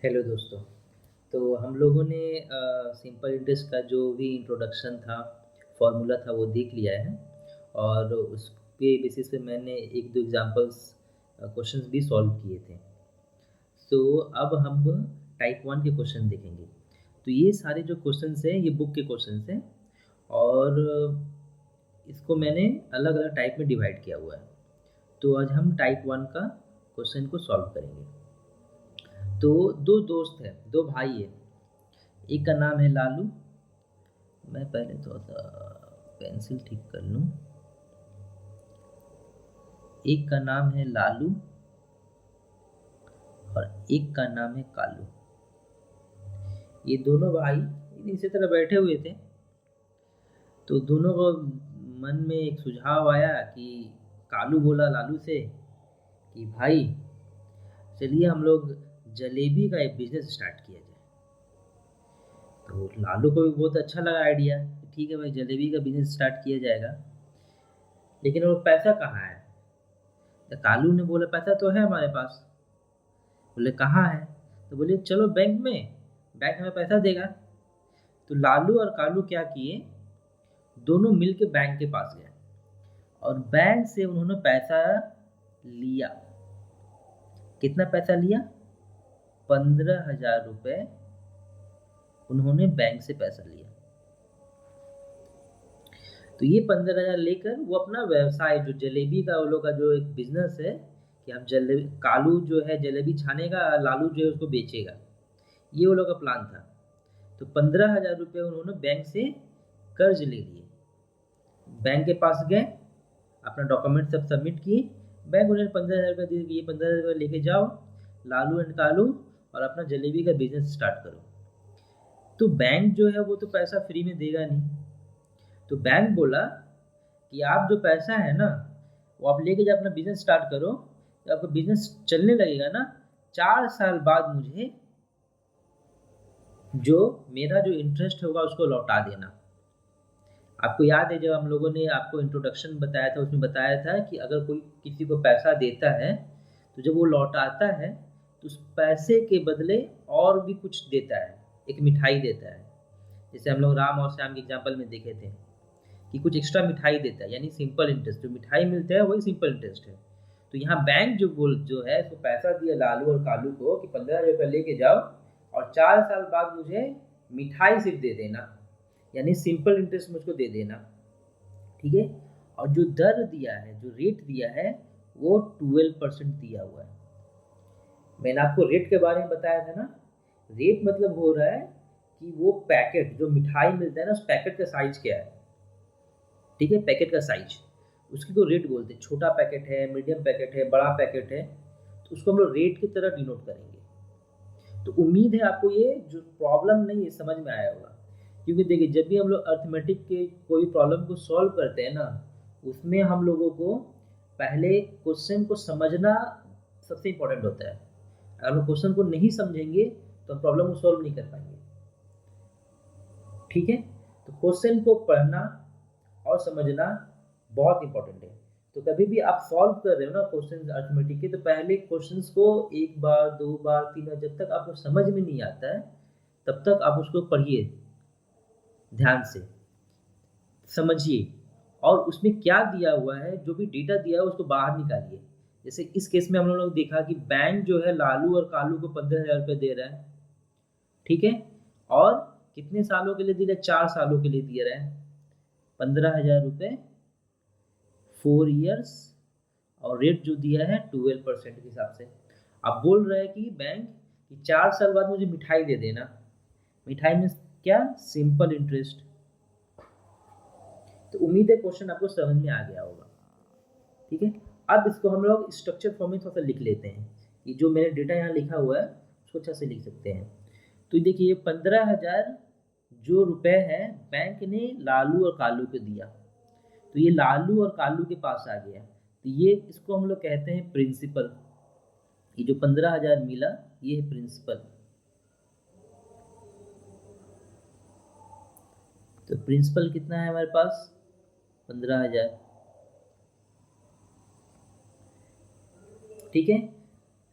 Hello दोस्तों। तो हम लोगों ने सिंपल इंटरेस्ट का जो भी इंट्रोडक्शन था, फॉर्मूला था वो देख लिया है और उसके बेसिस पे मैंने 1-2 एग्ज़ाम्पल्स क्वेश्चंस भी सॉल्व किए थे। तो अब हम टाइप 1 के क्वेश्चन देखेंगे। तो ये सारे जो क्वेश्चंस हैं ये बुक के क्वेश्चंस हैं और इसको मैंने अलग-अलग टाइप में डिवाइड किया हुआ है। तो आज हम टाइप 1 का क्वेश्चन को सॉल्व करेंगे। तो 2 दोस्त हैं, 2 भाई हैं। एक का नाम है लालू। मैं पहले थोड़ा-सा पेंसिल ठीक कर लूँ। एक का नाम है लालू और एक का नाम है कालू। ये दोनों भाई इसी तरह बैठे हुए थे। तो दोनों को मन में एक सुझाव आया कि कालू बोला लालू से कि भाई चलिए हम लोग जलेबी का एक बिज़नेस स्टार्ट किया जाए। तो लालू को भी बहुत अच्छा लगा आइडिया। ठीक है भाई, जलेबी का बिज़नेस स्टार्ट किया जाएगा। लेकिन वो पैसा कहाँ है? तो कालू ने बोला पैसा तो है हमारे पास। बोले कहाँ है? तो बोले चलो बैंक में, बैंक हमें पैसा देगा। तो लालू और कालू क्या किए, दोनों मिल के बैंक के पास गए और बैंक से उन्होंने पैसा लिया। कितना पैसा लिया? 15,000 रुपये उन्होंने बैंक से पैसा लिया। तो ये 15,000 लेकर वो अपना व्यवसाय जो जलेबी का वो लोग का जो एक बिजनेस है कि हम जलेबी, कालू जो है जलेबी छानेगा, लालू जो है उसको बेचेगा। ये वो लोग का प्लान था। तो 15,000 रुपये उन्होंने बैंक से कर्ज ले लिए। बैंक के पास गए, अपना डॉक्यूमेंट सब सबमिट किए। बैंक उन्हें 15,000 रुपये दे दिए, 15,000 रुपये लेके जाओ लालू एंड कालू और अपना जलेबी का बिजनेस स्टार्ट करो। तो बैंक जो है वो तो पैसा फ्री में देगा नहीं। तो बैंक बोला कि आप जो पैसा है ना वो आप लेके जब अपना बिजनेस स्टार्ट करो, तो आपका बिजनेस चलने लगेगा ना, 4 साल बाद मुझे जो मेरा जो इंटरेस्ट होगा उसको लौटा देना। आपको याद है जब हम लोगों ने आपको इंट्रोडक्शन बताया था, उसमें बताया था कि अगर कोई किसी को पैसा देता है तो जब वो लौटाता है तो उस पैसे के बदले और भी कुछ देता है, एक मिठाई देता है। जैसे हम लोग राम और श्याम के एग्जाम्पल में देखे थे कि कुछ एक्स्ट्रा मिठाई देता है, यानी सिंपल इंटरेस्ट। जो मिठाई मिलता है वही सिंपल इंटरेस्ट है। तो यहाँ बैंक जो है उसको पैसा दिया लालू और कालू को कि 15,000 रुपये लेके जाओ और 4 साल बाद मुझे मिठाई सिर्फ दे देना, यानी सिंपल इंटरेस्ट मुझको दे देना। ठीक है। और जो दर दिया है, जो रेट दिया है, वो 12% दिया हुआ है। मैंने आपको रेट के बारे में बताया था ना। रेट मतलब हो रहा है कि वो पैकेट जो मिठाई मिलता है ना, उस पैकेट का साइज क्या है। ठीक है, पैकेट का साइज, उसकी को रेट बोलते हैं। छोटा पैकेट है, मीडियम पैकेट है, बड़ा पैकेट है, तो उसको हम लोग रेट की तरह डिनोट करेंगे। तो उम्मीद है आपको ये जो प्रॉब्लम नहीं है समझ में आया होगा। क्योंकि देखिए जब भी हम लोग अर्थमेटिक के कोई प्रॉब्लम को सॉल्व करते हैं ना, उसमें हम लोगों को पहले क्वेश्चन को समझना सबसे इम्पोर्टेंट होता है। अगर हम क्वेश्चन को नहीं समझेंगे तो हम प्रॉब्लम को सॉल्व नहीं कर पाएंगे। ठीक है। तो क्वेश्चन को पढ़ना और समझना बहुत इंपॉर्टेंट है। तो कभी भी आप सॉल्व कर रहे हो ना क्वेश्चन अर्थमेटिक के, तो पहले क्वेश्चंस को एक बार, दो बार, तीन बार, जब तक आपको समझ में नहीं आता है तब तक आप उसको पढ़िए, ध्यान से समझिए और उसमें क्या दिया हुआ है, जो भी डेटा दिया है उसको बाहर निकालिए। जैसे इस केस में हम लोगों ने देखा कि बैंक जो है लालू और कालू को 15,000 रुपये दे रहा है। ठीक है। और कितने सालों के लिए दे रहा है? 4 सालों के लिए दे रहा है। 15,000 रुपये 4 ईयर्स और रेट जो दिया है 12% के हिसाब से। आप बोल रहे हैं कि बैंक कि 4 साल बाद मुझे मिठाई दे देना। मिठाई में क्या? Simple interest. तो उम्मीद है क्वेश्चन आपको समझ में आ गया होगा। ठीक है। अब इसको हम लोग स्ट्रक्चर फॉर्म में थोड़ा सा लिख लेते हैं कि जो मैंने डेटा यहाँ लिखा हुआ है उसको अच्छा से लिख सकते हैं। तो देखिए 15,000 जो रुपए है बैंक ने लालू और कालू को दिया, तो ये लालू और कालू के पास आ गया। तो ये इसको हम लोग कहते हैं प्रिंसिपल। ये जो 15,000 मिला ये है प्रिंसिपल। तो प्रिंसिपल कितना है हमारे पास? 15,000। ठीक है।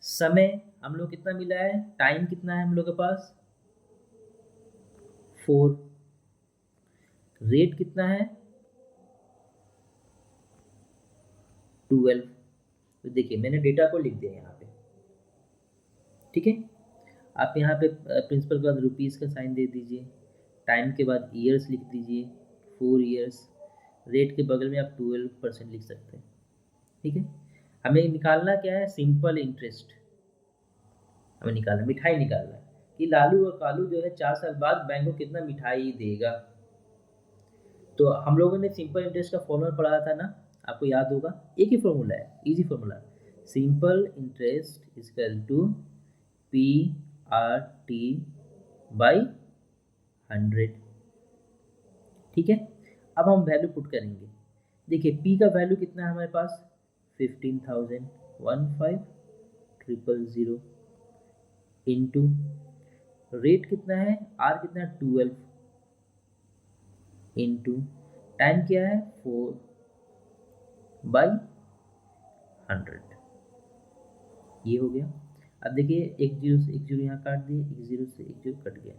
समय हम लोग कितना मिला है, टाइम कितना है हम लोग के पास 4, रेट कितना है 12। तो देखिए मैंने डेटा को लिख दिया यहाँ पे, ठीक है। आप यहाँ पे प्रिंसिपल के बाद रुपीज़ का साइन दे दीजिए, टाइम के बाद ईयर्स लिख दीजिए 4 ईयर्स, रेट के बगल में आप 12% लिख सकते हैं, ठीक है। हमें निकालना क्या है, सिंपल इंटरेस्ट हमें निकालना, मिठाई निकालना है कि लालू और कालू जो है 4 साल बाद बैंक को कितना मिठाई देगा। तो हम लोगों ने सिंपल इंटरेस्ट का फॉर्मूला पढ़ा था ना, आपको याद होगा, एक ही फॉर्मूला है, easy formula, simple interest equal to P R T by 100, ठीक है। अब हम वैल्यू पुट करेंगे, देखिए पी का वैल्यू कितना है हमारे पास 15,000, 15,000 इंटू रेट कितना है, आर कितना है 12, इंटू टाइम क्या है 4/100, ये हो गया। अब देखिए एक जीरो से एक जीरो यहाँ काट दिए, एक जीरो से एक जीरो कट गया,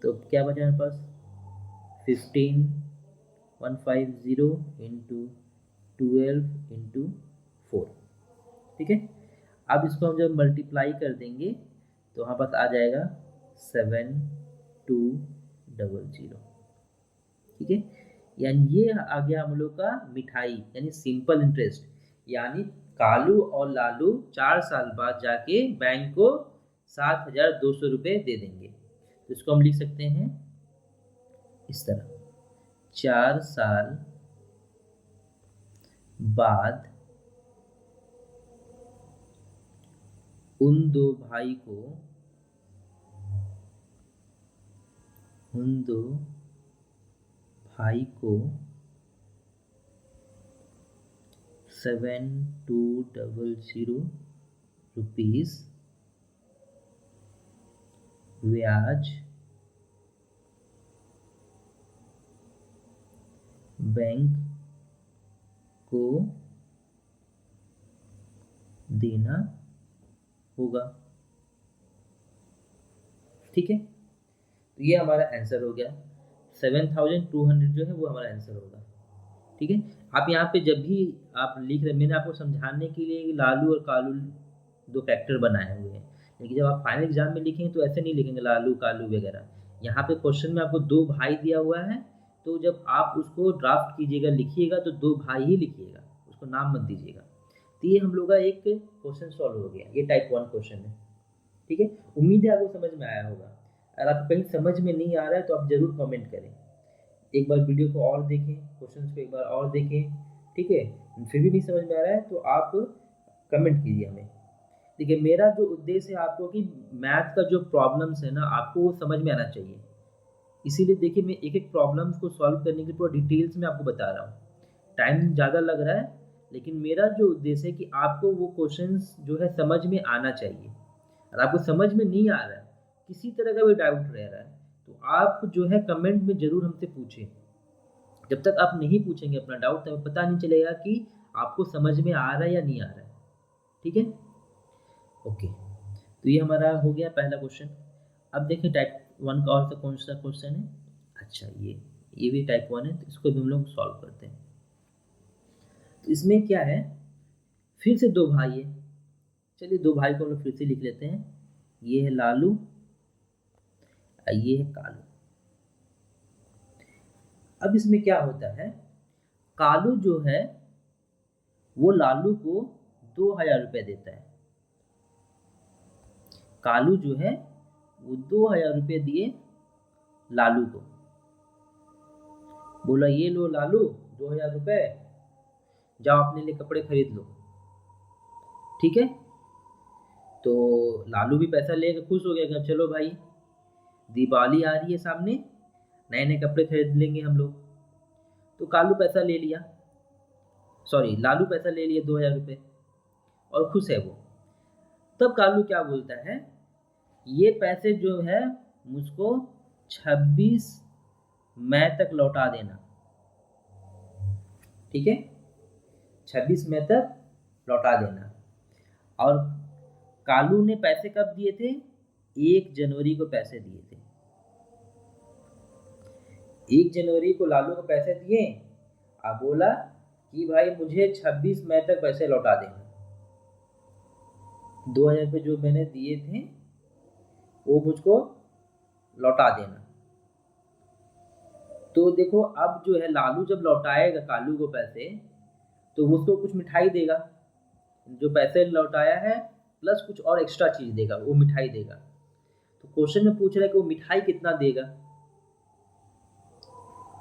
तो क्या बचा हमारे पास 15,150 इंटू 12 इंटू 4, ठीक है। अब इसको हम जब मल्टीप्लाई कर देंगे तो हमारे पास आ जाएगा 7200, ठीक है। यानी ये आ गया हम लोग का मिठाई, यानी सिंपल इंटरेस्ट, यानी कालू और लालू 4 साल बाद जाके बैंक को 7,200 रुपये दे देंगे। तो इसको हम लिख सकते हैं इस तरह, 4 साल बाद उन दो भाई को 7,200 रुपीस ब्याज बैंक को देना होगा, ठीक है। तो ये हमारा आंसर हो गया, 7,200 जो है वो हमारा आंसर होगा, ठीक है। आप यहाँ पे जब भी आप लिख रहे, मैंने आपको समझाने के लिए लालू और कालू दो फैक्टर बनाए हुए हैं, लेकिन जब आप फाइनल एग्जाम में लिखेंगे तो ऐसे नहीं लिखेंगे लालू कालू वगैरह। यहाँ पे क्वेश्चन में आपको 2 भाई दिया हुआ है, तो जब आप उसको ड्राफ्ट कीजिएगा लिखिएगा तो 2 भाई ही लिखिएगा, उसको नाम मत दीजिएगा। तो ये हम लोग का एक क्वेश्चन सॉल्व हो गया, ये टाइप 1 क्वेश्चन है, ठीक है। उम्मीद है आपको समझ में आया होगा। अगर आपको कहीं समझ में नहीं आ रहा है तो आप ज़रूर कमेंट करें, एक बार वीडियो को और देखें, क्वेश्चंस को एक बार और देखें, ठीक है। फिर भी नहीं समझ में आ रहा है तो आप कमेंट कीजिए हमें। देखिए मेरा जो उद्देश्य है आपको कि मैथ का जो प्रॉब्लम्स है ना आपको वो समझ में आना चाहिए, इसीलिए देखिए मैं एक एक प्रॉब्लम्स को सॉल्व करने के पूरा डिटेल्स में आपको बता रहा हूँ। टाइम ज़्यादा लग रहा है, लेकिन मेरा जो उद्देश्य है कि आपको वो क्वेश्चंस जो है समझ में आना चाहिए। अगर आपको समझ में नहीं आ रहा है, किसी तरह का भी डाउट रह रहा है, तो आप जो है कमेंट में ज़रूर हमसे पूछें। जब तक आप नहीं पूछेंगे अपना डाउट तब पता नहीं चलेगा कि आपको समझ में आ रहा है या नहीं आ रहा है, ठीक है। ओके, तो ये हमारा हो गया पहला क्वेश्चन। अब देखिए टाइप 1 का और सा कौन सा क्वेश्चन है, अच्छा ये भी टाइप 1 है, तो इसको भी हम लोग सॉल्व करते हैं। तो इसमें क्या है, फिर से 2 भाई है, चलिए 2 भाई को हम लोग फिर से लिख लेते हैं, ये है लालू और ये है कालू। अब इसमें क्या होता है, कालू जो है वो लालू को 2,000 रुपये देता है, कालू जो है वो 2,000 रुपये दिए लालू को, बोला ये लो लालू 2,000 रुपये, जाओ अपने लिए कपड़े खरीद लो, ठीक है। तो लालू भी पैसा लेकर खुश हो गया कि चलो भाई दिवाली आ रही है सामने, नए नए कपड़े खरीद लेंगे हम लोग। तो कालू पैसा ले लिया, सॉरी लालू पैसा ले लिया 2,000 रुपये और खुश है वो। तब कालू क्या बोलता है, ये पैसे जो है मुझको 26 मई तक लौटा देना, ठीक है, 26 मई तक लौटा देना। और कालू ने पैसे कब दिए थे? 1 जनवरी को पैसे दिए थे। 1 जनवरी को लालू को पैसे दिए। अब बोला कि भाई मुझे 26 मई तक पैसे लौटा देना। 2000 रुपये जो मैंने दिए थे वो मुझको लौटा देना। तो देखो अब जो है लालू जब लौटाएगा कालू को पैसे, तो वो उसको कुछ मिठाई देगा, जो पैसे लौटाया है प्लस कुछ और एक्स्ट्रा चीज़ देगा, वो मिठाई देगा। तो क्वेश्चन में पूछ रहा है कि वो मिठाई कितना देगा।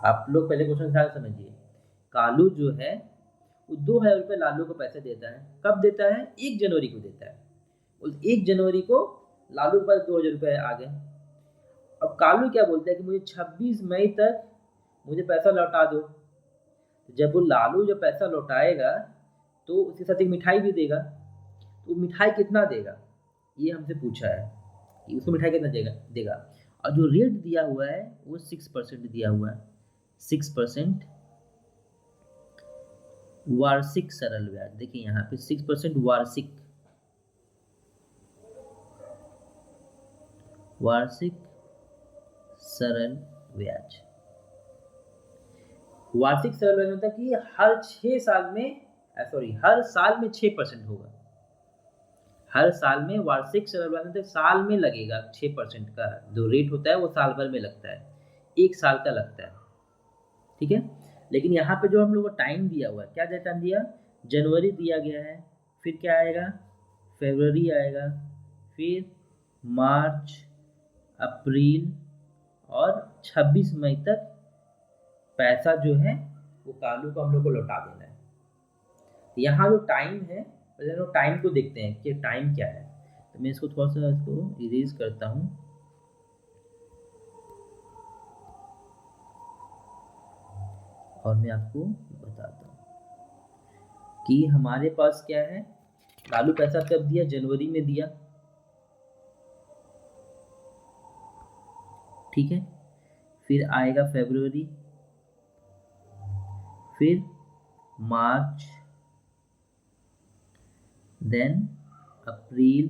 आप लोग पहले क्वेश्चन ध्यान से समझिए। कालू जो है वो 2000 रुपये लालू को पैसे देता है। कब देता है? 1 जनवरी को देता है। उस 1 जनवरी को लालू के पास 2000 रुपये आ गए। अब कालू क्या बोलता है कि मुझे 26 मई तक मुझे पैसा लौटा दो। जब वो लालू जब पैसा लौटाएगा तो उसके साथ एक मिठाई भी देगा। तो मिठाई कितना देगा ये हमसे पूछा है कि उसको मिठाई कितना देगा। और जो रेट दिया हुआ है वो 6% दिया हुआ है। 6% वार्षिक सरल ब्याज। देखिए यहाँ पे 6% वार्षिक सरल ब्याज। वार्षिक सरल ब्याज मतलब कि हर 6 साल में हर साल में 6% होगा। हर साल में वार्षिक सरल ब्याज मतलब साल में लगेगा 6% का जो रेट होता है वो साल भर में लगता है, 1 साल का लगता है। ठीक है। लेकिन यहाँ पे जो हम लोग को टाइम दिया हुआ है, क्या टाइम दिया? जनवरी दिया गया है, फिर क्या आएगा? फरवरी आएगा, फिर मार्च, अप्रैल और 26 मई तक पैसा जो है वो कालू को हम लोग को लौटा देना है। तो यहाँ जो टाइम है, पहले लोग टाइम को देखते हैं कि टाइम क्या है। तो मैं इसको थोड़ा सा इसको इरेज करता हूँ। और मैं आपको बताता हूँ कि हमारे पास क्या है। लालू पैसा कब दिया? जनवरी में दिया। ठीक है। फिर आएगा फरवरी, फिर मार्च, देन अप्रैल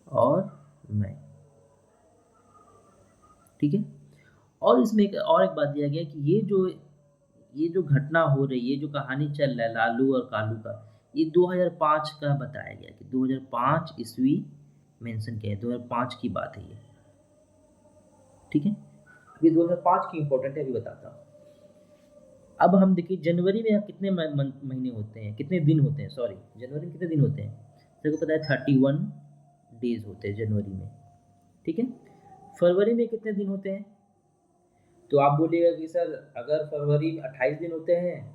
और मई। ठीक है। और इसमें एक बात दिया गया कि ये जो घटना हो रही है, जो कहानी चल रहा है लालू और कालू का, ये 2005 का बताया गया कि 2005 ईस्वी मेंशन किया है, 2005 की बात है ये। ठीक है। ये 2005 की इंपॉर्टेंट है, अभी बताता हूँ। अब हम देखिए जनवरी में कितने महीने होते हैं, कितने दिन होते हैं, सॉरी जनवरी में कितने दिन होते हैं? सबको पता है 31 डेज होते हैं जनवरी में। ठीक है। फरवरी में कितने दिन होते हैं? तो आप बोलिएगा कि सर अगर फरवरी में 28 दिन होते हैं,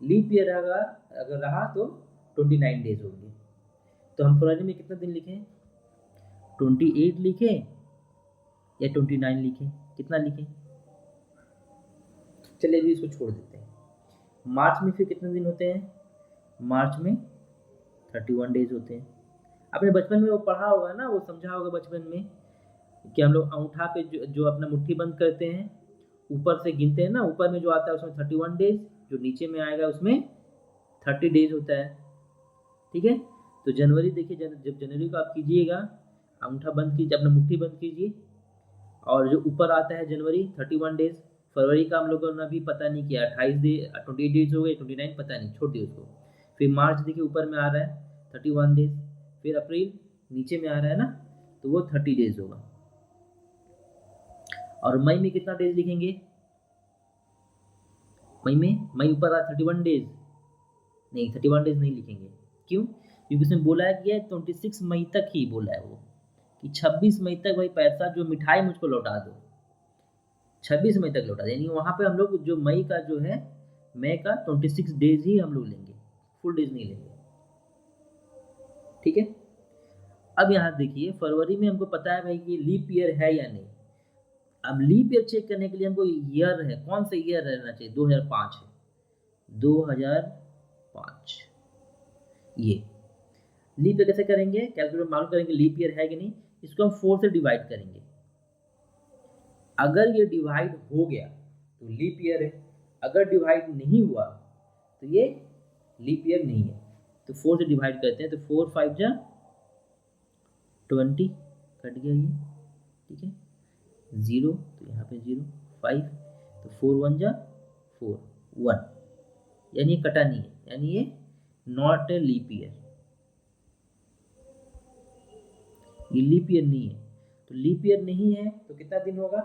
लीप ईयर अगर रहा तो 29 डेज होंगे। तो हम फरवरी में कितना दिन लिखें? 28 लिखें या 29 लिखें? कितना लिखें? चलिए अभी इसको छोड़ देते हैं। मार्च में फिर कितने दिन होते हैं? मार्च में 31 डेज होते हैं। आपने बचपन में वो पढ़ा होगा ना, वो समझा होगा बचपन में कि हम लोग अंगूठा पे जो अपना मुट्ठी बंद करते हैं, ऊपर से गिनते हैं ना, ऊपर में जो आता है उसमें 31 डेज, जो नीचे में आएगा उसमें 30 डेज होता है। ठीक है। तो जनवरी देखिए, जब जनवरी को आप कीजिएगा, अंगूठा बंद कीजिए, अपना मुट्ठी बंद कीजिए, और जो ऊपर आता है जनवरी 31 डेज। फरवरी का हम लोगों ने अभी पता नहीं किया, 28 डेज हो गए, 29 पता नहीं, छोड़ दिए उसको। फिर मार्च देखिए ऊपर में आ रहा है 31 डेज, फिर अप्रैल नीचे में आ रहा है ना, तो वो 30 डेज होगा। और मई में कितना डेज लिखेंगे? मई ऊपर आ 31 डेज, नहीं 31 डेज नहीं लिखेंगे। क्यों? क्योंकि उसने बोला है कि 26 मई तक ही बोला है वो, कि 26 मई तक भाई पैसा जो मिठाई मुझको लौटा दो, 26 मई तक लौटा दे। यानी वहाँ पे हम लोग जो मई का जो है, मई का 26 डेज ही हम लोग लेंगे, फुल डेज नहीं लेंगे। ठीक है। अब यहाँ देखिए फरवरी में हमको पता है भाई कि लीप ईयर है या नहीं। अब लीप ईयर चेक करने के लिए हमको ईयर है, कौन सा ईयर रहना चाहिए? 2005 है, 2005 ये लीप ईयर कैसे करेंगे? कैलकुलेटर मालूम करेंगे लीप ईयर है कि नहीं। इसको हम 4 से डिवाइड करेंगे। अगर ये डिवाइड हो गया तो लीप ईयर है, अगर डिवाइड नहीं हुआ तो ये लीप ईयर नहीं है। तो 4 से डिवाइड करते हैं, तो 4 5 जा 20 कट गया ये, ठीक है, 0 तो यहाँ पे 0 5 तो 4 1 जा 4 1, यानी ये कटा नहीं है, यानी ये नॉट ए लीप ईयर, ये लीप ईयर नहीं है। तो लीप ईयर नहीं है तो कितना दिन होगा,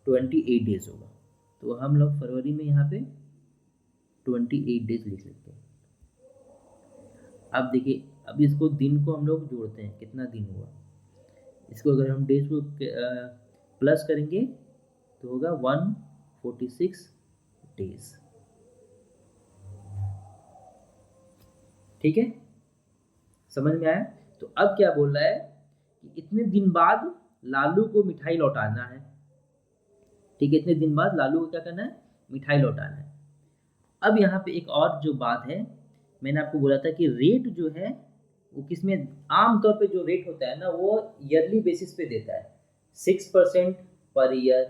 28 डेज होगा। तो हम लोग फरवरी में यहाँ पे 28 डेज लिख लेते हैं। अब देखिए, अब इसको दिन को हम लोग जोड़ते हैं, कितना दिन हुआ, इसको अगर हम डेज को प्लस करेंगे तो होगा 146 डेज, ठीक है, समझ में आया। तो अब क्या बोल रहा है कि इतने दिन बाद लालू को मिठाई लौटाना है, ठीक है, इतने दिन बाद लालू को क्या करना है, मिठाई लौटाना है। अब यहाँ पे एक और जो बात है, मैंने आपको बोला था कि रेट जो है वो किसमें, आमतौर पे जो रेट होता है ना वो ईयरली बेसिस पे देता है, 6% पर ईयर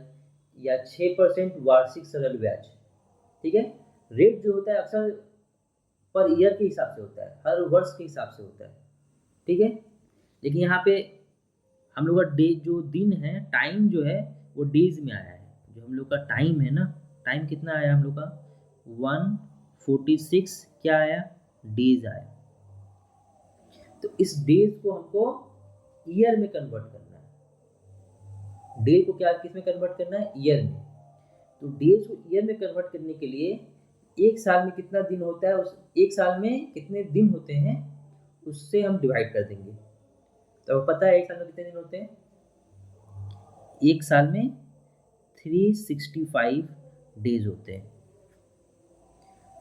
या 6% वार्षिक सरल ब्याज, ठीक है। रेट जो होता है अक्सर पर ईयर के हिसाब से होता है, हर वर्ष के हिसाब से होता है, ठीक है। लेकिन यहाँ पे हम लोग का डे जो दिन है, टाइम जो है वो डेज में आया है, जो हम लोग का टाइम है ना, टाइम कितना आया हम लोग का 146 क्या आया, डेज आया। तो इस डेज को हमको ईयर में कन्वर्ट करना है, डेज को क्या किस में कन्वर्ट करना है, ईयर में। तो डेज को ईयर में कन्वर्ट करने के लिए एक साल में कितना दिन होता है, उस एक साल में कितने दिन होते हैं उससे हम डिवाइड कर देंगे। तो पता है एक साल में कितने दिन होते हैं, एक साल में 365 डेज होते हैं।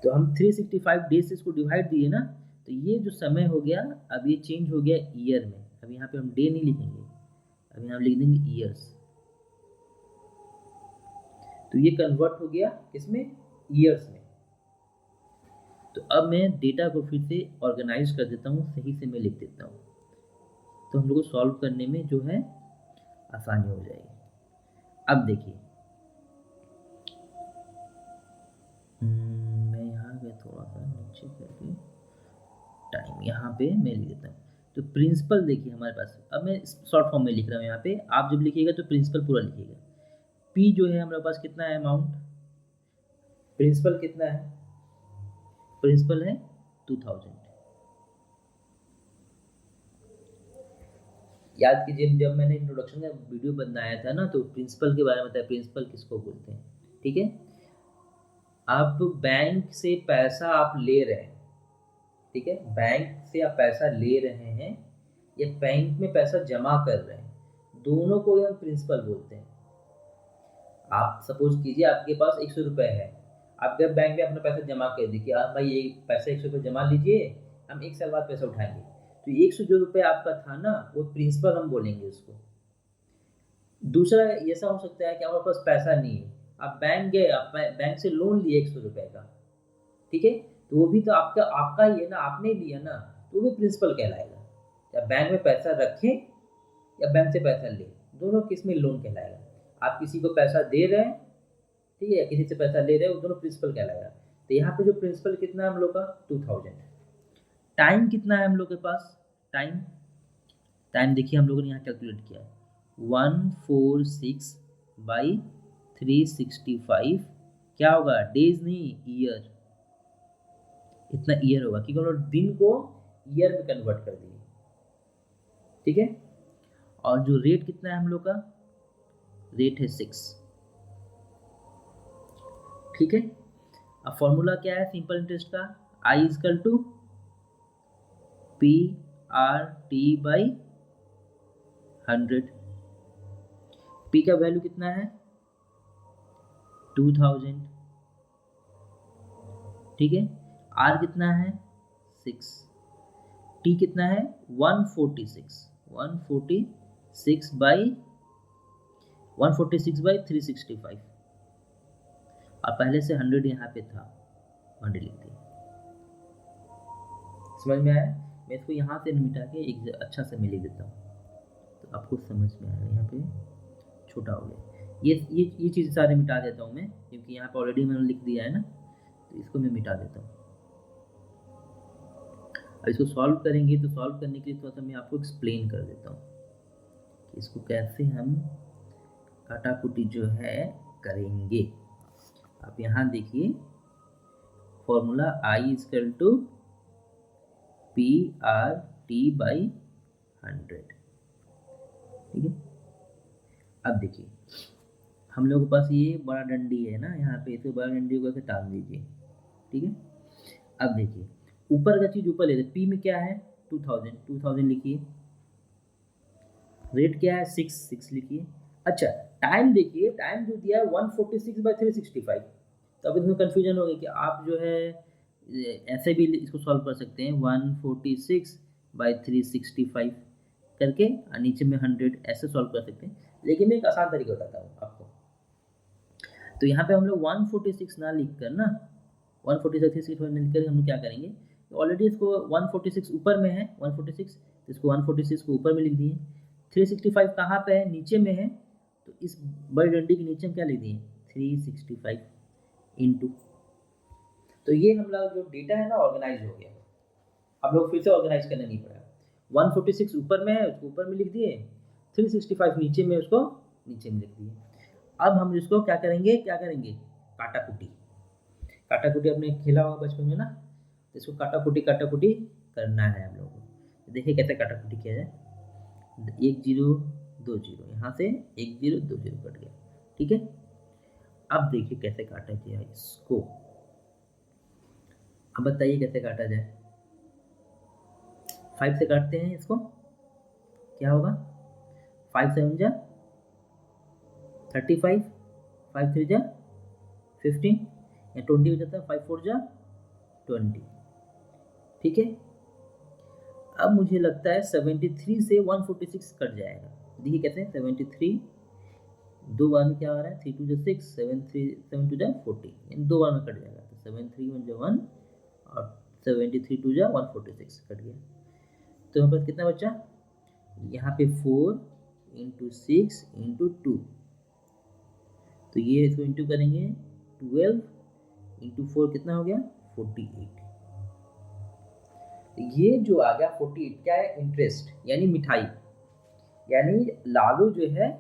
तो हम 365 डेज से इसको डिवाइड दिए ना, तो ये जो समय हो गया अब ये चेंज हो गया ईयर में। अब यहाँ पे हम डे नहीं लिखेंगे, अब यहाँ लिख देंगे ईयर्स। तो ये कन्वर्ट हो गया किसमें, ईयर्स में। तो अब मैं डेटा को फिर से ऑर्गेनाइज कर देता हूँ, सही से मैं लिख देता हूँ, तो हम लोग को सॉल्व करने में जो है आसानी हो जाएगी। अब देखिए मैं यहाँ पे थोड़ा सा नीचे करके टाइम यहाँ पे मैं लिख देता हूँ। तो प्रिंसिपल देखिए हमारे पास, अब मैं शॉर्ट फॉर्म में लिख रहा हूँ यहाँ पे, आप जब लिखिएगा तो प्रिंसिपल पूरा लिखिएगा। पी जो है हमारे पास कितना है अमाउंट, प्रिंसिपल कितना है, प्रिंसिपल है 2000। याद कीजिए जब मैंने इंट्रोडक्शन का वीडियो बनाया था ना, तो प्रिंसिपल के बारे में बताया, प्रिंसिपल किसको बोलते हैं, ठीक है। आप बैंक से पैसा आप ले रहे हैं, ठीक है, बैंक से आप पैसा ले रहे हैं या बैंक में पैसा जमा कर रहे हैं, दोनों को हम प्रिंसिपल बोलते हैं। आप सपोज कीजिए आपके पास 100 रुपये है, आप जब बैंक में अपना पैसा जमा कर दीजिए, आप भाई ये पैसा 100 रुपये जमा लीजिए, हम एक साल बाद पैसा उठाएंगे, तो 100 जो रुपये आपका था ना वो प्रिंसिपल हम बोलेंगे उसको। दूसरा ऐसा हो सकता है कि आपके पास पैसा नहीं है, आप बैंक गए, आप बैंक से लोन लिए 100 रुपये का, ठीक है, तो वो भी तो आपका आपका ही है ना, आपने लिया ना, तो वो भी प्रिंसिपल कहलाएगा। या बैंक में पैसा रखें या बैंक से पैसा ले, दोनों किस में लोन कहलाएगा। आप किसी को पैसा दे रहे हैं, ठीक है, या किसी से पैसा ले रहे हैं, वो दोनों प्रिंसिपल कहलाएगा। तो यहाँ पे जो प्रिंसिपल कितना है हम लोग का 2000। टाइम कितना है हम लोग के पास, टाइम टाइम देखिए हम लोगों ने यहाँ कैलकुलेट किया है 146 बाई 365, क्या होगा, डेज नहीं ईयर, इतना ईयर होगा क्योंकि हम लोग दिन को ईयर में कन्वर्ट कर दिए, ठीक है। और जो रेट कितना है हम लोग का, रेट है 6, ठीक है। अब फॉर्मूला क्या है सिंपल इंटरेस्ट का, I is equal to P R T by 100। P का वैल्यू कितना है 2000, ठीक है। आर कितना है 6, टी कितना है 146 बाई 365, और पहले से 100 यहाँ पे था, 100 लिख दिया। समझ में आया, मैं इसको यहाँ से मिटा के एक अच्छा से मैं लिख देता हूँ, तो आपको समझ में आएगा। यहाँ पे छोटा हो गया, ये चीज़ सारे मिटा देता हूँ मैं, क्योंकि यहाँ पे ऑलरेडी मैंने लिख दिया है ना, तो इसको मैं मिटा देता हूँ। अब इसको सॉल्व करेंगे तो सॉल्व करने के लिए थोड़ा सा मैं आपको एक्सप्लेन कर देता हूँ कि इसको कैसे हम काटाकुटी जो है करेंगे। आप यहाँ देखिए formula I is equal to PR/T/100, ठीक है। अब देखिए हम लोगों के पास ये बड़ा डंडी है ना, यहाँ पे इसे बड़ा डंडी को ऐसे टांग दीजिए, ठीक है। अब देखिए ऊपर का चीज ऊपर ले लेते, P में क्या है 2000 लिखिए, रेट क्या है 6 लिखिए। अच्छा टाइम देखिए, टाइम जो दिया है 146/365। तो अब इसमें कन्फ्यूजन हो गई कि आप जो है ऐसे भी इसको सॉल्व कर सकते हैं 146/365 करके और नीचे में 100 ऐसे सॉल्व कर सकते हैं, लेकिन मैं एक आसान तरीका बताता हूँ आपको। तो यहाँ पे हम लोग 146 ना लिख कर ना 146 लिख कर हम लोग क्या करेंगे, ऑलरेडी इसको 146 ऊपर में है 146, तो इसको 146 को ऊपर में लिख दिए। 365 कहाँ पे है, नीचे में है, तो इस बड़ी डंडी के नीचे हम क्या लिख दिए 365 इंटू। तो ये हम लोग जो डेटा है ना ऑर्गेनाइज हो गया, हम लोग फिर से ऑर्गेनाइज करना नहीं पड़ा। 146 ऊपर में है उसको ऊपर में लिख दिए, 365 नीचे में उसको नीचे में लिख दिए। अब हम इसको क्या करेंगे काटाकुटी आपने खेला होगा बचपन में ना, तो इसको काटाकुटी करना है हम लोगों को। देखिए कैसे काटाकुटी किया जाए, 1 0 2 0, यहाँ से 1 0 2 0 कट गया, ठीक है। अब देखिए कैसे काटा जाए इसको, अब बताइए कैसे काटा जाए। 5 से काटते हैं इसको, क्या होगा 5 7 जा 35, 5 3 जा 15 या 20 हो जाता है, 5 4 जा 20, ठीक है। अब मुझे लगता है 73 से 146 कट जाएगा। देखिए कैसे 73 दो बार में क्या हो रहा है 3 2 जा 6 7 2 जा 40, यानी दो बार में कट जाएगा। तो 7 3 1 जा 1 और 73 2 जा 146 कट गया। तो हमारे पास कितना बचा, यहाँ पे 4 × 6 × 2, तो ये इसको इंटू करेंगे 12 × 4 कितना हो गया 48। ये जो आ गया 48 क्या है इंटरेस्ट यानी मिठाई, यानी लालू जो है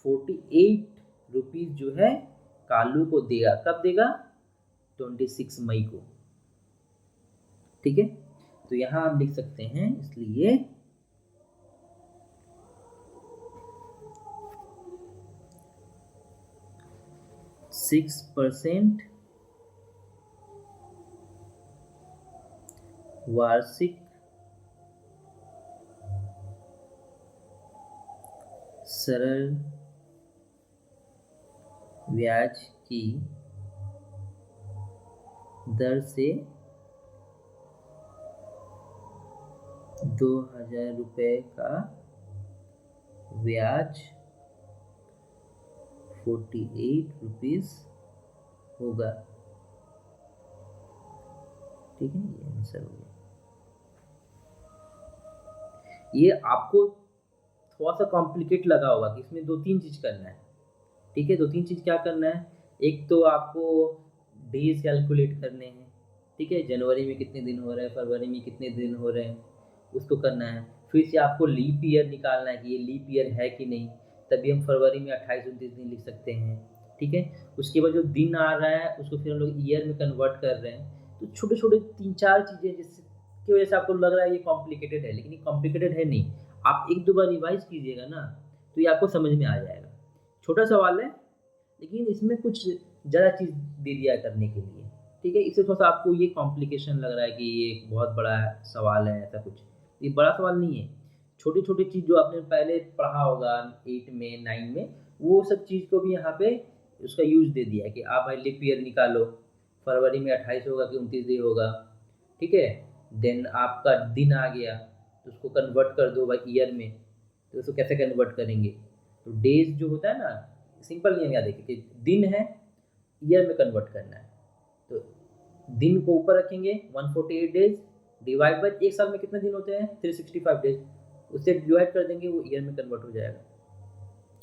48 रुपीज जो है कालू को देगा। कब देगा 26 मई को, ठीक है। तो यहां हम लिख सकते हैं इसलिए 6% वार्षिक सरल ब्याज की दर से 2000 रुपये का ब्याज 48 रुपीज होगा, ठीक है। ये आंसर हो गया। ये आपको थोड़ा सा कॉम्प्लिकेट लगा होगा कि इसमें 2-3 चीज करना है, ठीक है। 2-3 चीज क्या करना है, एक तो आपको डेज कैलकुलेट करने हैं, ठीक है। जनवरी में कितने दिन हो रहे हैं, फरवरी में कितने दिन हो रहे हैं, उसको करना है। फिर से आपको लीप ईयर निकालना है कि ये लीप ईयर है कि नहीं, तभी हम फरवरी में 28-29 दिन लिख सकते हैं, ठीक है। उसके बाद जो दिन आ रहा है उसको फिर हम लोग ईयर में कन्वर्ट कर रहे हैं। तो छोटे छोटे 3-4 चीज़ें जिसकी वजह से आपको लग रहा है ये कॉम्प्लिकेटेड है, लेकिन ये कॉम्प्लिकेटेड है नहीं। आप 1-2 बार रिवाइज कीजिएगा ना तो ये आपको समझ में आ जाएगा। छोटा सवाल है लेकिन इसमें कुछ ज़्यादा चीज़ दे दिया करने के लिए, ठीक है। इससे थोड़ा सा आपको ये कॉम्प्लिकेशन लग रहा है कि ये एक बहुत बड़ा सवाल है, ऐसा कुछ ये बड़ा सवाल नहीं है। छोटी छोटी चीज़ जो आपने पहले पढ़ा होगा 8 में 9 में, वो सब चीज़ को भी यहाँ पे उसका यूज दे दिया है कि आप भाई लीप ईयर निकालो, फरवरी में 28 होगा कि 29 दिन होगा, ठीक है। देन आपका दिन आ गया तो उसको कन्वर्ट कर दो भाई ईयर में, तो उसको कैसे कन्वर्ट करेंगे, तो डेज जो होता है ना, सिंपल नियम याद देखिए कि दिन है ईयर में कन्वर्ट करना है, तो दिन को ऊपर रखेंगे 148 डेज डिवाइड बाय एक साल में कितने दिन होते हैं 365 डेज, उससे डिवाइड कर देंगे वो ईयर में कन्वर्ट हो जाएगा,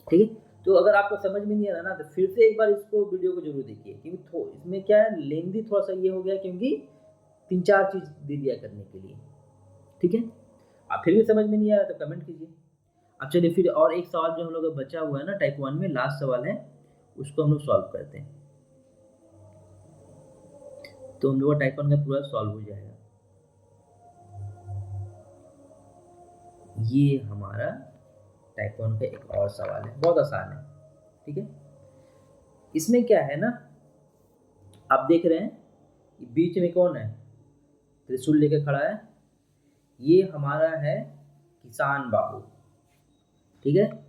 ठीक है। तो अगर आपको समझ में नहीं आ रहा ना तो फिर से एक बार इसको वीडियो को जरूर देखिए, क्योंकि इसमें क्या है लेंदी थोड़ा सा ये हो गया क्योंकि 3-4 चीज़ दे दिया करने के लिए, ठीक है। आप फिर भी समझ में नहीं आ रहा तो कमेंट कीजिए। अब चलिए फिर और एक सवाल जो हम लोग का बचा हुआ है ना टाइप 1 में, लास्ट सवाल है, उसको हम लोग सॉल्व करते हैं। तो हम लोग का टाइप 1 का पूरा सॉल्व हो जाएगा। ये हमारा टाइप 1 का एक और सवाल है, बहुत आसान है। ठीक है। इसमें क्या है ना, आप देख रहे हैं कि बीच में कौन है, त्रिशूल लेके खड़ा है, ये हमारा है किसान बाबू। ठीक है।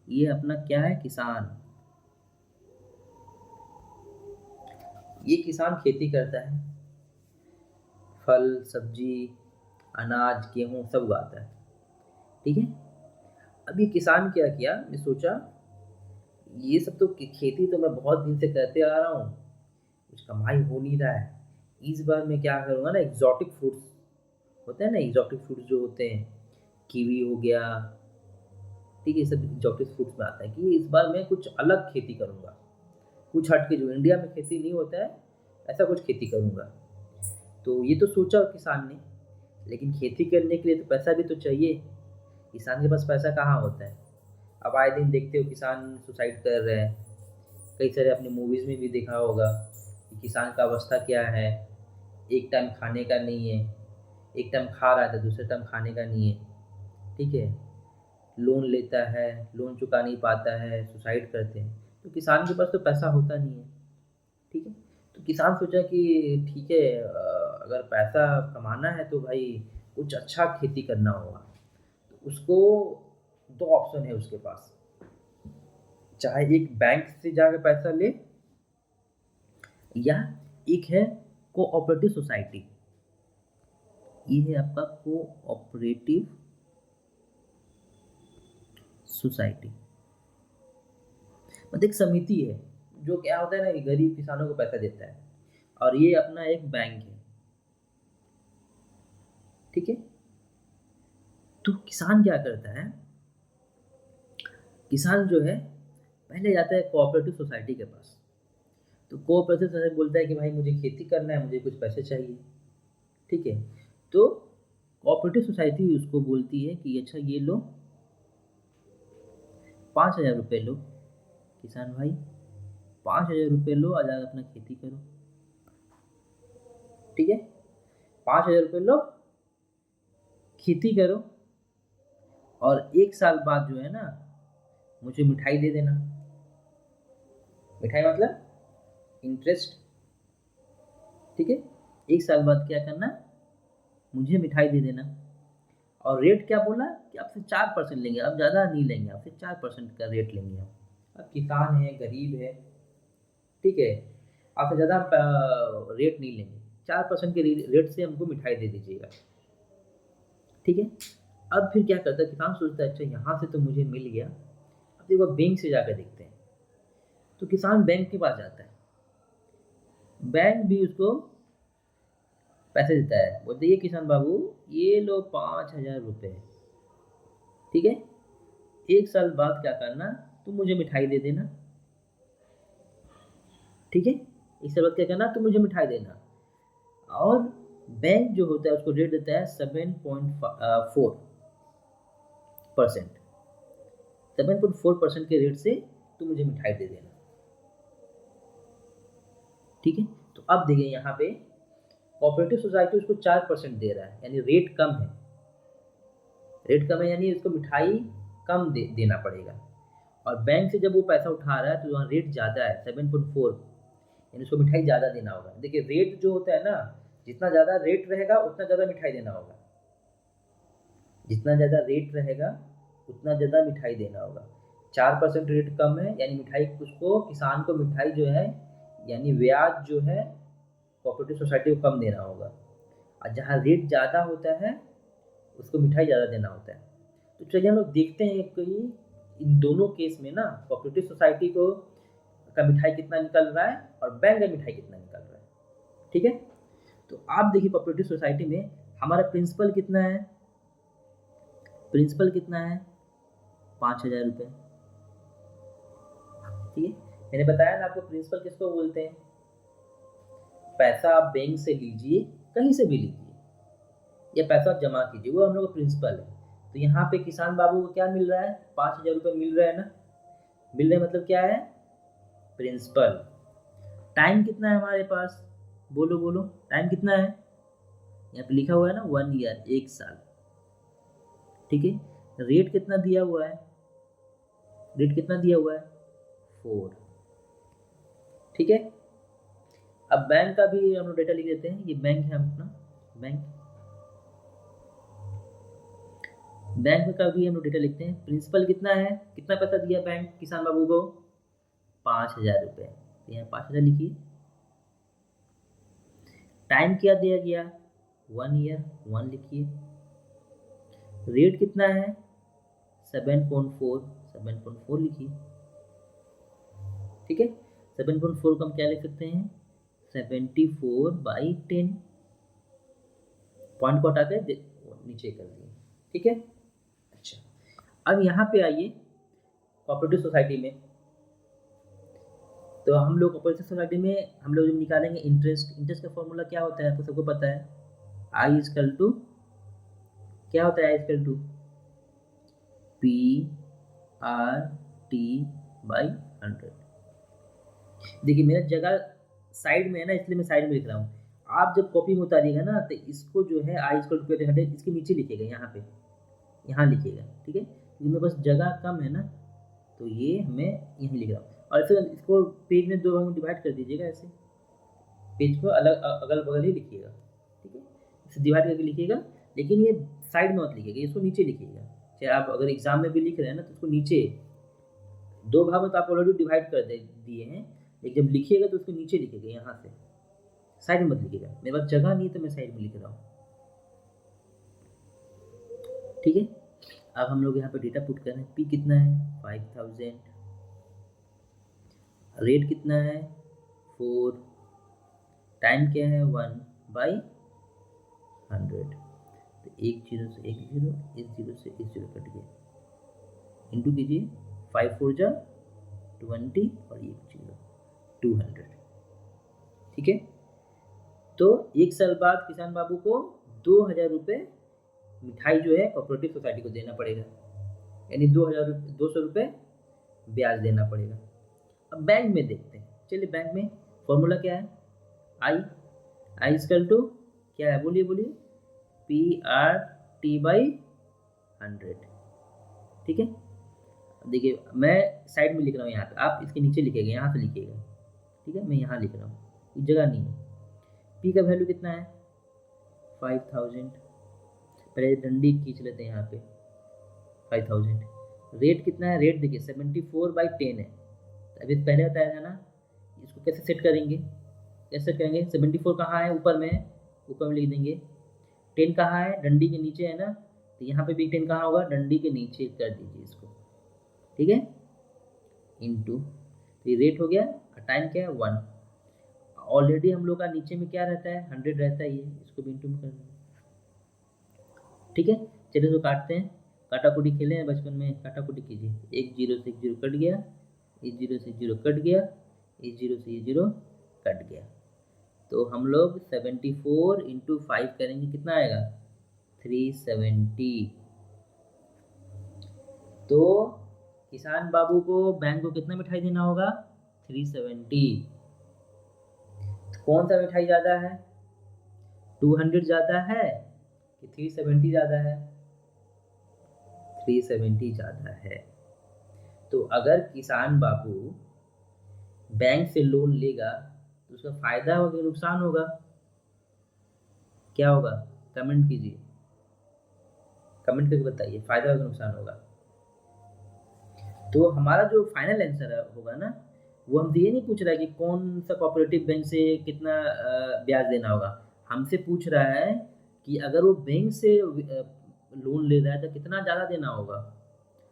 ये अपना क्या है, किसान। ये किसान खेती करता है, फल सब्जी अनाज गेहूँ सब उगाता है। ठीक है। अब ये किसान क्या किया, मैं सोचा ये सब तो खेती तो मैं बहुत दिन से करते आ रहा हूँ, कुछ कमाई हो नहीं रहा है, इस बार मैं क्या करूँगा ना, एग्जॉटिक फ्रूट्स होते हैं ना, एग्जॉटिक फ्रूट्स जो होते हैं, कीवी हो गया, ठीक है, ये सब एग्जॉटिक फ्रूट्स में आता है कि इस बार मैं कुछ अलग खेती करूँगा, कुछ हट के, जो इंडिया में खेती नहीं होता है ऐसा कुछ खेती करूँगा। तो ये तो सोचा किसान ने, लेकिन खेती करने के लिए तो पैसा भी तो चाहिए। किसान के पास पैसा कहाँ होता है। अब आए दिन देखते हो किसान सुसाइड कर रहे हैं, कई सारे अपने मूवीज़ में भी देखा होगा कि किसान का अवस्था क्या है, एक टाइम खाने का नहीं है, एक टाइम खा रहा था दूसरे टाइम खाने का नहीं है। ठीक है। लोन लेता है, लोन चुका नहीं पाता है, सुसाइड करते हैं। तो किसान के पास तो पैसा होता नहीं है। ठीक है। तो किसान सोचा कि ठीक है, अगर पैसा कमाना है तो भाई कुछ अच्छा खेती करना होगा। तो उसको दो ऑप्शन है उसके पास, चाहे एक बैंक से जाकर पैसा ले, या एक है कोऑपरेटिव सोसाइटी। ये है आपका कोऑपरेटिव सोसाइटी, मतलब एक समिति है जो क्या होता है ना, गरीब किसानों को पैसा देता है, और ये अपना एक बैंक है। ठीक है। तो किसान क्या करता है, किसान जो है पहले जाता है कोऑपरेटिव सोसाइटी के पास। तो कोऑपरेटिव सोसाइटी बोलता है कि भाई मुझे खेती करना है, मुझे कुछ पैसे चाहिए। ठीक है। तो कोऑपरेटिव सोसाइटी उसको बोलती है कि अच्छा ये लो, 5,000 रुपये लो किसान भाई, 5,000 रुपये लो, आज अपना खेती करो। ठीक है। 5,000 रुपये लो, खेती करो, और 1 साल बाद जो है ना, मुझे मिठाई दे देना। मिठाई मतलब इंटरेस्ट। ठीक है। 1 साल बाद क्या करना, मुझे मिठाई दे देना। और रेट क्या बोला कि आपसे 4% लेंगे, अब ज़्यादा नहीं लेंगे, आपसे 4% का रेट लेंगे हम। अब किसान है, गरीब है, ठीक है, आपसे ज़्यादा रेट नहीं लेंगे, 4% के रेट से हमको मिठाई दे दीजिएगा। ठीक है। अब फिर क्या करता है किसान, सोचता है अच्छा यहाँ से तो मुझे मिल गया, अब एक बार बैंक से जाकर देखते हैं। तो किसान बैंक के पास जाता है, बैंक भी उसको पैसे देता है, बोलते ये किसान बाबू ये लो 5,000 रुपये। ठीक है। 1 साल बाद क्या करना, तुम मुझे मिठाई दे देना। ठीक है। 1 साल बाद क्या करना, तुम मुझे मिठाई देना। और बैंक जो होता है उसको रेट देता है 7.4%। 7.4% के रेट से तुम मुझे मिठाई दे देना। ठीक है। तो अब देखिए यहाँ पे कोऑपरेटिव सोसाइटी उसको 4% दे रहा है, यानी रेट कम है। रेट कम है यानी उसको मिठाई कम देना पड़ेगा। और बैंक से जब वो पैसा उठा रहा है तो वहाँ रेट ज़्यादा है, 7.4, यानी उसको मिठाई ज़्यादा देना होगा। देखिए रेट जो होता है ना, जितना ज़्यादा रेट रहेगा उतना ज़्यादा मिठाई देना होगा, जितना ज़्यादा रेट रहेगा उतना ज़्यादा मिठाई देना होगा। 4% रेट कम है यानी मिठाई उसको, किसान को मिठाई जो है यानी ब्याज जो है कोऑपरेटिव सोसाइटी को कम देना होगा। और जहाँ रेट ज़्यादा होता है उसको मिठाई ज़्यादा देना होता है। तो चलिए हम लोग देखते हैं कि इन दोनों केस में ना कोऑपरेटिव सोसाइटी को का मिठाई कितना निकल रहा है और बैंक का मिठाई कितना निकल रहा है। ठीक है। तो आप देखिए कोऑपरेटिव सोसाइटी में हमारा प्रिंसिपल कितना है, प्रिंसिपल कितना है, 5,000 रुपये। ठीक है। मैंने बताया ना आपको प्रिंसिपल किसको बोलते हैं। पैसा आप बैंक से लीजिए, कहीं से भी लीजिए, या पैसा आप जमा कीजिए, वो हम लोग का प्रिंसिपल है। तो यहाँ पे किसान बाबू को क्या मिल रहा है, 5,000 रुपये मिल रहा है ना। मिल रहा है मतलब क्या है, प्रिंसिपल। टाइम कितना है हमारे पास, बोलो बोलो, टाइम कितना है, यहाँ पे लिखा हुआ है ना 1 ईयर, 1 साल। ठीक है, रेट कितना दिया हुआ है, रेट कितना दिया हुआ है, 4। ठीक है, अब बैंक का भी हम लोग डेटा लिख देते हैं। ये बैंक है अपना, बैंक, बैंक का भी हम लोग डेटा लिखते हैं। प्रिंसिपल कितना है, कितना पैसा दिया बैंक किसान बाबू को, 5,000 रुपये। तो यहाँ 5,000 लिखिए। टाइम क्या दिया गया, 1 ईयर, 1 लिखिए। रेट कितना है, 7.4, 7.4 लिखिए। ठीक है, 7.4 को हम क्या लिख सकते हैं, 74/10। पॉइंट को हटा के नीचे कर दिए। ठीक है, अच्छा, अब यहाँ पे आइए कोऑपरेटिव सोसाइटी में। तो हम लोग कोऑपरेटिव सोसाइटी में हम लोग जब निकालेंगे इंटरेस्ट, इंटरेस्ट का फॉर्मूला क्या होता है, आपको सबको पता है, आई इजकल टू, क्या होता है I is equal to, P R T by 100। देखिए मेरा जगह साइड में है ना, इसलिए मैं साइड में लिख रहा हूँ। आप जब कॉपी में उतारिएगा ना, तो इसको जो है आई इजकल टू 100 इसके नीचे लिखिएगा, यहाँ पे, यहाँ लिखिएगा। ठीक है, क्योंकि मेरे पास जगह कम है ना, तो ये मैं यहीं लिख रहा हूँ। और फिर इसको पेज में 2 भाग में डिवाइड कर दीजिएगा, ऐसे पेज को अलग अगल बगल ही लिखिएगा। ठीक है, इसे डिवाइड करके लिखिएगा, लेकिन ये साइड में मत लिखिएगा, इसको नीचे लिखिएगा। चाहे आप अगर एग्जाम में भी लिख रहे हैं ना, तो उसको नीचे 2 भाग में तो आप ऑलरेडी डिवाइड कर दिए हैं, लेकिन जब लिखिएगा तो उसको नीचे लिखिएगा, यहाँ से साइड में मत लिखिएगा। मेरे पास जगह नहीं है तो मैं साइड में लिख रहा हूँ। ठीक है, अब हम लोग यहाँ पे डेटा पुट कर रहे हैं। पी कितना है, 5,000। रेट कितना है, 4। टाइम क्या है, 1/100। तो 1 जीरो से 1 जीरो, इस जीरो से इस जीरो कट गया, इंटू कीजिए, 5 4 जा 20 और 1 जीरो, 200। ठीक है, तो 1 साल बाद किसान बाबू को 2,000 रुपये मिठाई जो है कोऑपरेटिव सोसाइटी को देना पड़ेगा, यानी 200 रुपये ब्याज देना पड़ेगा। अब बैंक में देखते हैं, चलिए बैंक में फॉर्मूला क्या है, आई, आई इजकल टू क्या है, बोलिए बोलिए, पी आर टी बाई 100। ठीक है, देखिए मैं साइड में लिख रहा हूँ यहाँ पे, आप इसके नीचे लिखिएगा, यहाँ से लिखिएगा। ठीक है, मैं यहाँ लिख रहा हूँ, इस जगह नहीं है। पी का वैल्यू कितना है, 5,000। पहले डंडी खींच लेते हैं यहाँ पे, 5,000। रेट कितना है, रेट देखिए 74/10 है। अभी पहले बताया था ना, इसको कैसे सेट करेंगे, कैसे सेट करेंगे, 74 कहाँ है, ऊपर में है, ऊपर में लिख देंगे। 10 कहाँ है, डंडी के नीचे है ना, तो यहाँ पे भी 10 कहाँ होगा, डंडी के नीचे कर दीजिए इसको। ठीक है, इंटू, तो ये रेट हो गया, टाइम क्या है, 1। ऑलरेडी हम लोग का नीचे में क्या रहता है, 100 रहता है, ये इसको भी इंटू में कर देंगे। ठीक है, चलिए तो काटते हैं, काटा कुटी खेले हैं बचपन में, काटा कुटी कीजिए। 1 जीरो से 1 जीरो कट गया, इस जीरो से 0 कट गया, इस जीरो से ये 0 कट गया। तो हम लोग 74 इंटू 5 करेंगे, कितना आएगा, 370। तो किसान बाबू को बैंक को कितना मिठाई देना होगा, 370। तो कौन सा मिठाई ज़्यादा है, 200 ज़्यादा है कि 370 ज़्यादा है, 370 ज़्यादा है। तो अगर किसान बाबू बैंक से लोन लेगा तो उसका फ़ायदा होगा कि नुकसान होगा, क्या होगा, कमेंट कीजिए, कमेंट करके बताइए, फ़ायदा होगा नुकसान होगा। तो हमारा जो फाइनल आंसर होगा ना, वो हमसे ये नहीं पूछ रहा है कि कौन सा कोऑपरेटिव बैंक से कितना ब्याज देना होगा। हमसे पूछ रहा है कि अगर वो बैंक से लोन ले रहा है तो कितना ज़्यादा देना होगा।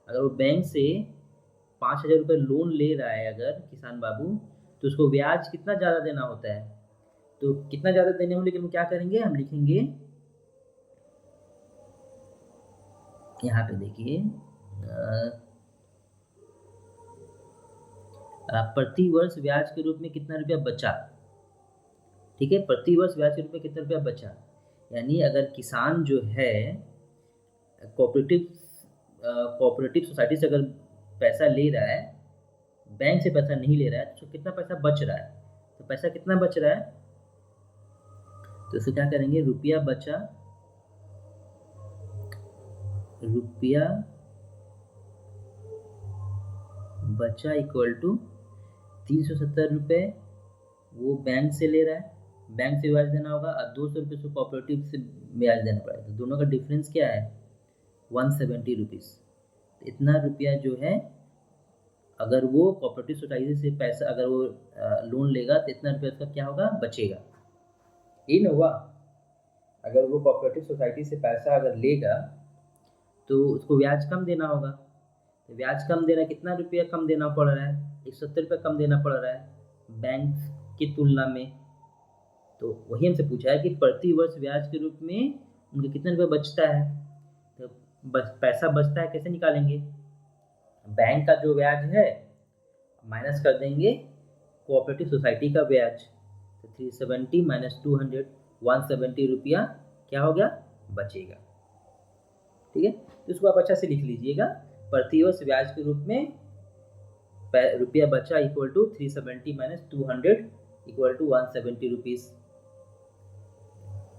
अगर वो बैंक से 5,000 रुपये लोन ले रहा है अगर किसान बाबू, तो उसको ब्याज कितना ज़्यादा देना होता है। तो कितना ज़्यादा देने होने के लिए हम क्या करेंगे, हम लिखेंगे यहाँ पे देखिए, प्रति वर्ष ब्याज के रूप में कितना रुपया बचा। ठीक है, प्रति वर्ष ब्याज के रूप में कितना रुपया बचा, यानी अगर किसान जो है कोऑपरेटिव कोऑपरेटिव सोसाइटी से अगर पैसा ले रहा है, बैंक से पैसा नहीं ले रहा है, तो कितना पैसा बच रहा है? तो पैसा कितना बच रहा है? तो इसको क्या करेंगे, रुपया बचा इक्वल टू 370 रुपये वो बैंक से ले रहा है, बैंक से ब्याज देना होगा, और 200 रुपये उसको कोऑपरेटिव से ब्याज देना पड़ेगा। तो दोनों का डिफरेंस क्या है? 170 रुपीज़। इतना रुपया जो है, अगर वो कोऑपरेटिव सोसाइटी से पैसा अगर वो लोन लेगा तो इतना रुपया उसका क्या होगा? बचेगा। ये ना हुआ, अगर वो कोऑपरेटिव सोसाइटी से पैसा अगर लेगा तो उसको ब्याज कम देना होगा। तो ब्याज कम दे रहा है, कितना रुपया कम देना पड़ रहा है? 170 रुपये कम देना पड़ रहा है बैंक की तुलना में। तो वही हमसे पूछा है कि प्रति वर्ष ब्याज के रूप में उनका कितना रुपया बचता है। तो पैसा बचता है, कैसे निकालेंगे? बैंक का जो ब्याज है माइनस कर देंगे कोऑपरेटिव सोसाइटी का ब्याज। तो 370 माइनस 200, 170 रुपया क्या हो गया? बचेगा। ठीक है, तो इसको आप अच्छा से लिख लीजिएगा, प्रति वर्ष ब्याज के रूप में रुपया बचा equal to 370 minus 200 equal to 170 rupees.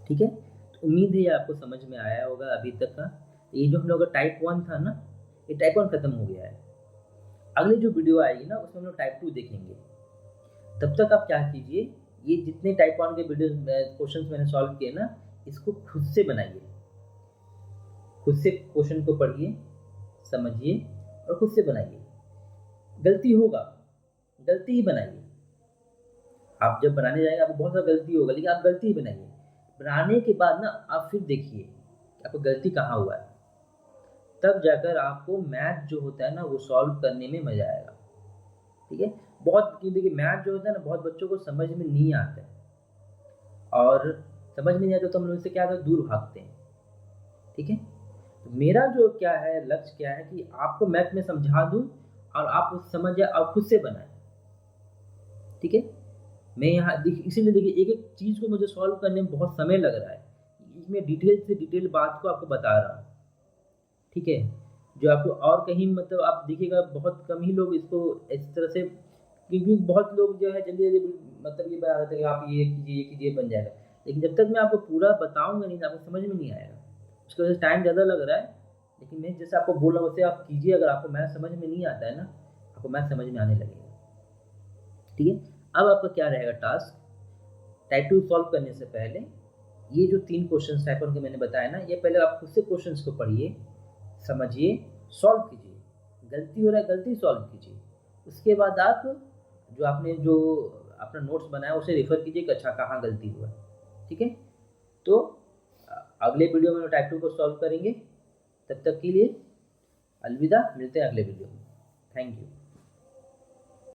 ठीक है, तो उम्मीद है ये आपको समझ में आया होगा अभी तक का। ये जो हम लोग का टाइप 1 था ना, ये टाइप 1 खत्म हो गया है। अगली जो वीडियो आएगी ना, उसमें हम लोग टाइप 2 देखेंगे। तब तक आप क्या कीजिए, ये जितने टाइप 1 के वीडियो क्वेश्चन मैंने सॉल्व किए ना, इसको खुद से बनाइए, खुद से क्वेश्चन को पढ़िए, समझिए और खुद से बनाइए। गलती होगा, गलती ही बनाइए। आप जब बनाने जाएंगे आपको बहुत सारा गलती होगा, लेकिन आप गलती ही बनाइए। बनाने के बाद ना आप फिर देखिए आपको गलती कहाँ हुआ है, तब जाकर आपको मैथ जो होता है ना वो सॉल्व करने में मज़ा आएगा। ठीक है, बहुत देखिए मैथ जो होता है ना बहुत बच्चों को समझ में नहीं आता है, और समझ में नहीं आता तो हम लोग इससे क्या करते, दूर भागते हैं। ठीक है, तो मेरा जो क्या है लक्ष्य क्या है कि आपको मैथ में समझा दूं और आप उस समझ जाए और खुद से बनाएं। ठीक है, मैं यहाँ इसीलिए देखिए एक एक चीज़ को मुझे सॉल्व करने में बहुत समय लग रहा है, इसमें डिटेल से डिटेल बात को आपको बता रहा हूँ। ठीक है, जो आपको और कहीं मतलब आप देखिएगा बहुत कम ही लोग इसको इस तरह से, क्योंकि बहुत लोग जो है जल्दी जल्दी मतलब ये बता देते हैं कि आप ये कीजिए बन जाएगा, लेकिन जब तक मैं आपको पूरा बताऊंगा नहीं आपको समझ में नहीं आएगा। उसकी वजह से टाइम ज़्यादा लग रहा है, लेकिन मैं जैसे आपको बोल रहा हूँ वैसे आप कीजिए। अगर आपको मैथ समझ में नहीं आता है ना, आपको मैथ समझ में आने लगेगा। ठीक है, अब आपका क्या रहेगा टास्क, टाइप 2 सॉल्व करने से पहले ये जो 3 क्वेश्चन टाइप 1 के मैंने बताया ना, ये पहले आप खुद से क्वेश्चंस को पढ़िए, समझिए, सॉल्व कीजिए। गलती हो रहा है गलती सॉल्व कीजिए। उसके बाद आप जो आपने जो अपना नोट्स बनाया उसे रेफर कीजिए कि अच्छा कहाँ गलती हुआ। ठीक है, तो अगले वीडियो में टाइप 2 को सॉल्व करेंगे। तब तक के लिए अलविदा, मिलते हैं अगले वीडियो में। Thank you.